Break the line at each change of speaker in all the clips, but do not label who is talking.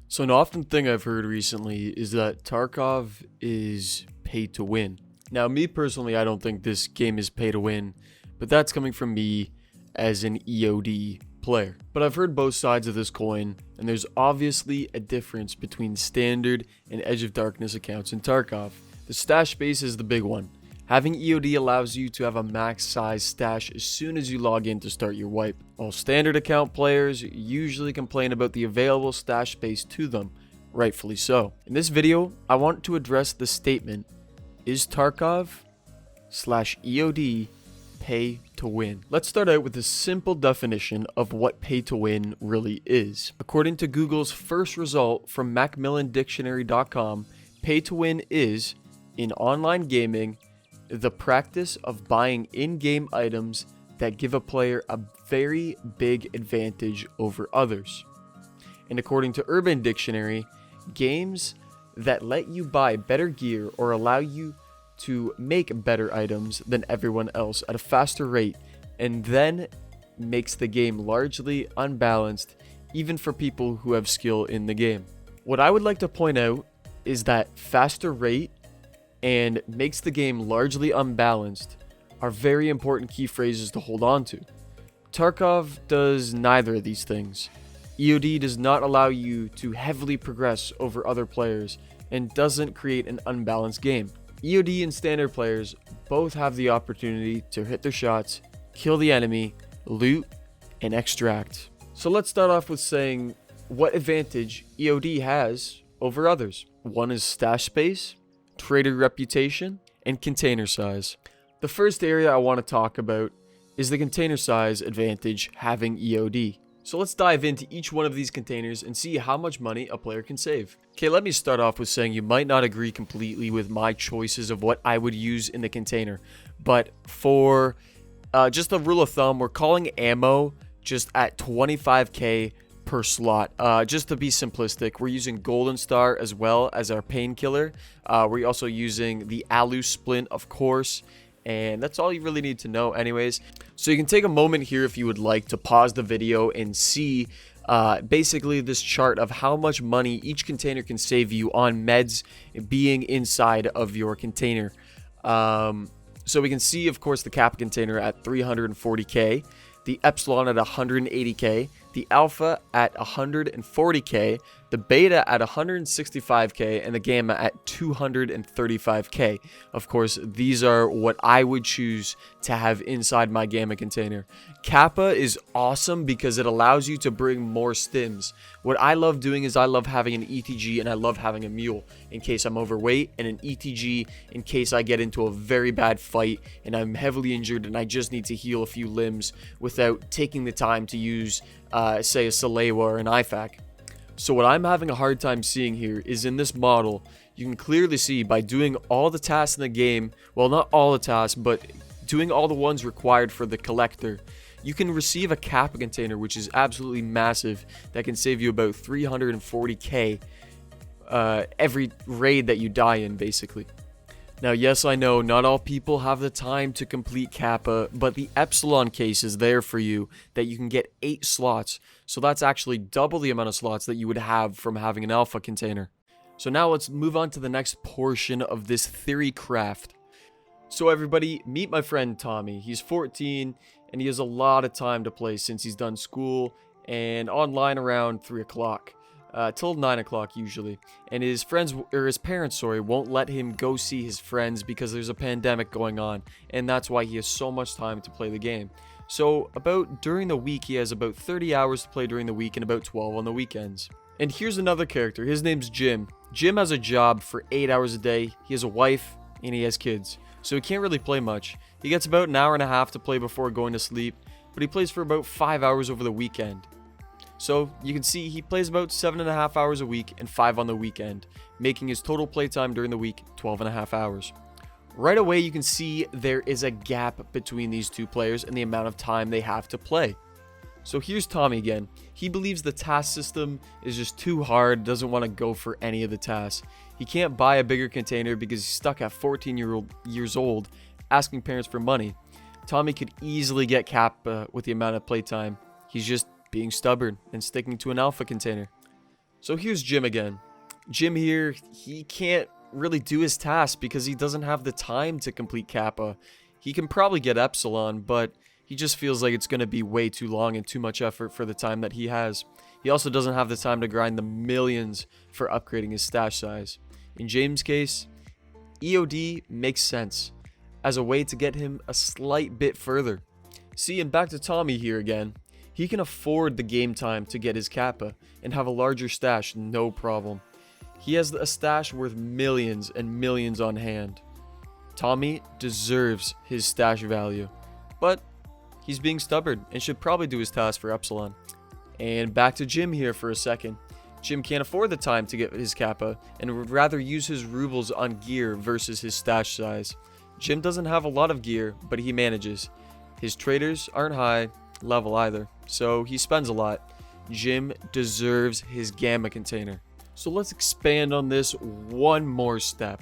So an often thing I've heard recently is that Tarkov is pay to win. Now, me personally, I don't think this game is pay to win, but that's coming from me as an EOD player. But I've heard both sides of this coin, and there's obviously a difference between standard and Edge of Darkness accounts in Tarkov. The stash space is the big one. Having EOD allows you to have a max size stash as soon as you log in to start your wipe. While standard account players usually complain about the available stash space to them, rightfully so. In this video, I want to address the statement, is Tarkov/EOD pay to win? Let's start out with a simple definition of what pay to win really is. According to Google's first result from MacmillanDictionary.com, pay to win is, in online gaming, the practice of buying in-game items that give a player a very big advantage over others. And according to Urban Dictionary, games that let you buy better gear or allow you to make better items than everyone else at a faster rate, and then makes the game largely unbalanced even for people who have skill in the game. What I would like to point out is that faster rate and makes the game largely unbalanced are very important key phrases to hold on to. Tarkov does neither of these things. EOD does not allow you to heavily progress over other players and doesn't create an unbalanced game. EOD and standard players both have the opportunity to hit their shots, kill the enemy, loot, and extract. So let's start off with saying what advantage EOD has over others. One is stash space, trader reputation, and container size. The first area I want to talk about is the container size advantage having EOD. So let's dive into each one of these containers and see how much money a player can save. Okay, let me start off with saying you might not agree completely with my choices of what I would use in the container, but for just a rule of thumb, we're calling ammo just at 25k per slot. Just to be simplistic, we're using Golden Star as well as our painkiller. We're also using the Alu Splint, of course, and that's all you really need to know anyways. So you can take a moment here if you would like to pause the video and see basically this chart of how much money each container can save you on meds being inside of your container. So we can see, of course, the Kappa container at 340k, the Epsilon at 180k, the Alpha at 140k, the Beta at 165k, and the Gamma at 235k. Of course, these are what I would choose to have inside my Gamma container. Kappa is awesome because it allows you to bring more stims. What I love doing is I love having an ETG and I love having a mule in case I'm overweight, and an ETG in case I get into a very bad fight and I'm heavily injured and I just need to heal a few limbs without taking the time to use say a Salewa or an IFAK. So what I'm having a hard time seeing here is in this model, you can clearly see by doing all the tasks in the game, well, not all the tasks, but doing all the ones required for the collector, you can receive a Kappa container, which is absolutely massive, that can save you about 340k every raid that you die in, basically. Now, yes, I know not all people have the time to complete Kappa, but the Epsilon case is there for you that you can get 8 slots. So that's actually double the amount of slots that you would have from having an Alpha container. So now let's move on to the next portion of this theory craft. So everybody, meet my friend Tommy. He's 14 and he has a lot of time to play since he's done school and online around 3 o'clock. Till 9 o'clock usually, and his parents won't let him go see his friends because there's a pandemic going on, and that's why he has so much time to play the game. So during the week, he has about 30 hours to play during the week and about 12 on the weekends. And here's another character. His name's Jim. Jim has a job for 8 hours a day. He has a wife and he has kids, so he can't really play much. He gets about an hour and a half to play before going to sleep, but he plays for about 5 hours over the weekend. So you can see he plays about 7.5 hours a week and 5 on the weekend, making his total playtime during the week 12.5 hours. Right away you can see there is a gap between these two players and the amount of time they have to play. So here's Tommy again. He believes the task system is just too hard, doesn't want to go for any of the tasks. He can't buy a bigger container because he's stuck at 14 years old asking parents for money. Tommy could easily get Kappa with the amount of playtime. He's just being stubborn and sticking to an Alpha container. So here's Jim again. Jim here, he can't really do his task because he doesn't have the time to complete Kappa. He can probably get Epsilon, but he just feels like it's going to be way too long and too much effort for the time that he has. He also doesn't have the time to grind the millions for upgrading his stash size. In James' case, EOD makes sense as a way to get him a slight bit further. See, and back to Tommy here again. He can afford the game time to get his Kappa and have a larger stash, no problem. He has a stash worth millions and millions on hand. Tommy deserves his stash value, but he's being stubborn and should probably do his task for Epsilon. And back to Jim here for a second. Jim can't afford the time to get his Kappa and would rather use his rubles on gear versus his stash size. Jim doesn't have a lot of gear, but he manages. His traders aren't high level either, so he spends a lot. Jim deserves his Gamma container. So let's expand on this one more step.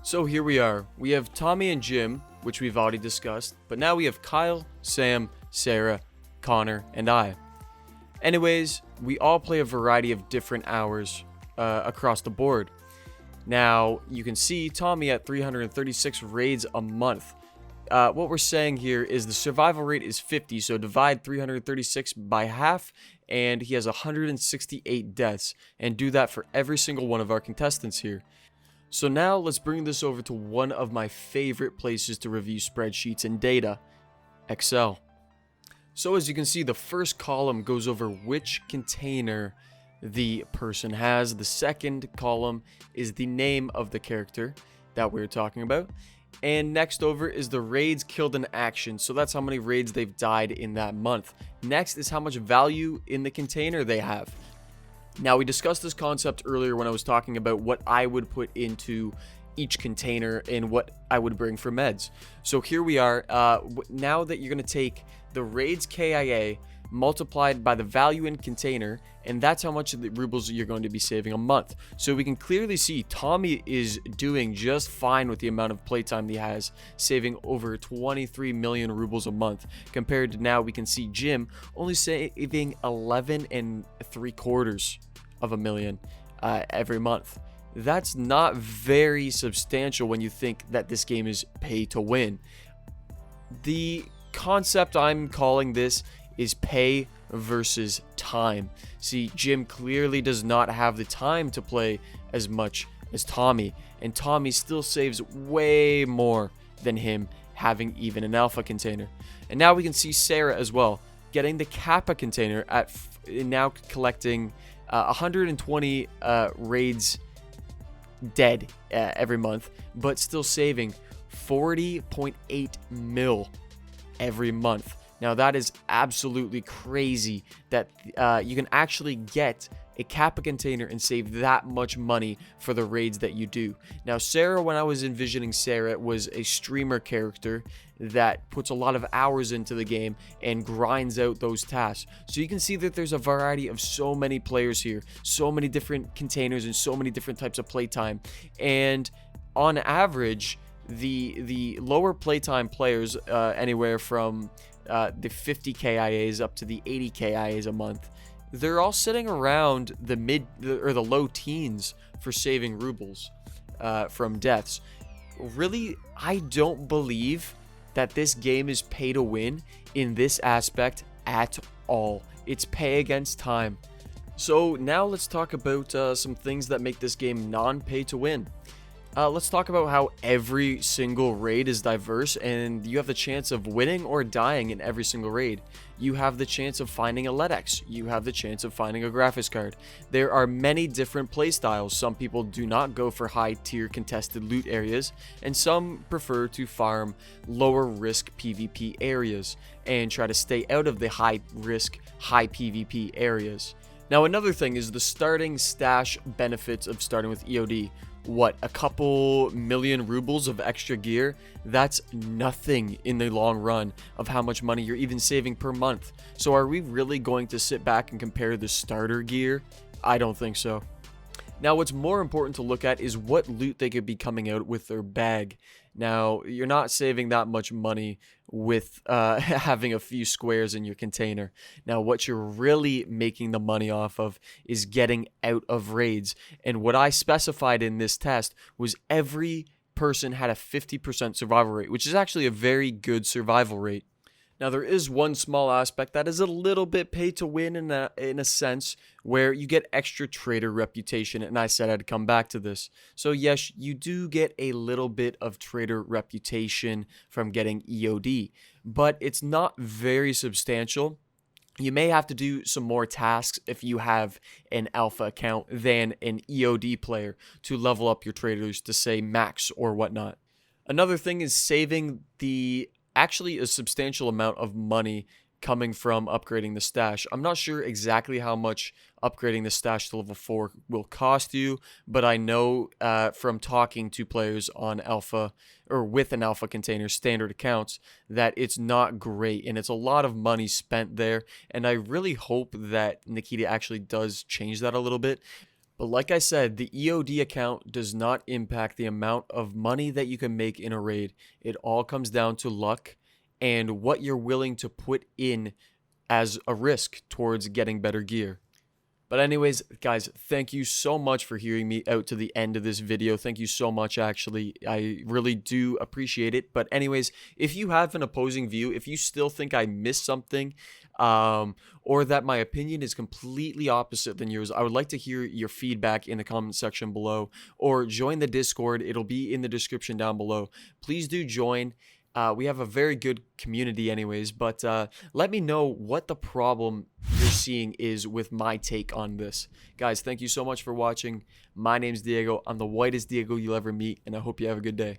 So here we are. We have Tommy and Jim, which we've already discussed, but now we have Kyle, Sam, Sarah, Connor, and I. Anyways, we all play a variety of different hours across the board. Now, you can see Tommy at 336 raids a month. What we're saying here is the survival rate is 50, so divide 336 by half, and he has 168 deaths, and do that for every single one of our contestants here. So now let's bring this over to one of my favorite places to review spreadsheets and data, Excel. So as you can see, the first column goes over which container the person has. The second column is the name of the character that we're talking about. And next over is the raids killed in action. So that's how many raids they've died in that month. Next is how much value in the container they have. Now, we discussed this concept earlier when I was talking about what I would put into each container and what I would bring for meds. So here we are. Now that you're going to take the raids KIA multiplied by the value in container, and that's how much of the rubles you're going to be saving a month. So we can clearly see Tommy is doing just fine with the amount of playtime he has, saving over 23 million rubles a month, compared to now we can see Jim only saving 11.75 of a million every month. That's not very substantial when you think that this game is pay to win. The concept I'm calling this is pay versus time. See, Jim clearly does not have the time to play as much as Tommy, and Tommy still saves way more than him having even an alpha container. And now we can see Sarah as well, getting the Kappa container at now collecting 120 raids dead every month, but still saving 40.8 mil every month. Now that is absolutely crazy that you can actually get a Kappa container and save that much money for the raids that you do. Now Sarah, when I was envisioning Sarah, was a streamer character that puts a lot of hours into the game and grinds out those tasks. So you can see that there's a variety of so many players here, so many different containers and so many different types of playtime. And on average, the lower playtime players, anywhere from the 50 KIAs up to the 80 KIAs a month, they're all sitting around the the low teens for saving rubles from deaths. Really, I don't believe that this game is pay to win in this aspect at all. It's pay against time. So now let's talk about some things that make this game non-pay to win. Let's talk about how every single raid is diverse and you have the chance of winning or dying in every single raid. You have the chance of finding a LEDX. You have the chance of finding a graphics card. There are many different playstyles. Some people do not go for high tier contested loot areas, and some prefer to farm lower risk PvP areas and try to stay out of the high risk, high PvP areas. Now another thing is the starting stash benefits of starting with EOD. What, a couple million rubles of extra gear? That's nothing in the long run of how much money you're even saving per month. So are we really going to sit back and compare the starter gear? I don't think so. Now, what's more important to look at is what loot they could be coming out with their bag. Now, you're not saving that much money with having a few squares in your container. Now, what you're really making the money off of is getting out of raids. And what I specified in this test was every person had a 50% survival rate, which is actually a very good survival rate. Now, there is one small aspect that is a little bit pay to win in a sense, where you get extra trader reputation, and I said I'd come back to this. So yes, you do get a little bit of trader reputation from getting EOD, but it's not very substantial. You may have to do some more tasks if you have an alpha account than an EOD player to level up your traders to say max or whatnot. Another thing is saving actually a substantial amount of money coming from upgrading the stash. I'm not sure exactly how much upgrading the stash to level 4 will cost you, but I know from talking to players on alpha or with an alpha container standard accounts that it's not great and it's a lot of money spent there, and I really hope that Nikita actually does change that a little bit. But like I said, the EOD account does not impact the amount of money that you can make in a raid. It all comes down to luck and what you're willing to put in as a risk towards getting better gear. But anyways, guys, thank you so much for hearing me out to the end of this video. Thank you so much, actually. I really do appreciate it. But anyways, if you have an opposing view, if you still think I missed something, or that my opinion is completely opposite than yours, I would like to hear your feedback in the comment section below, or join the Discord. It'll be in the description down below. Please do join. We have a very good community anyways, but let me know what the problem you're seeing is with my take on this. Guys, thank you so much for watching. My name's Diego. I'm the whitest Diego you'll ever meet, and I hope you have a good day.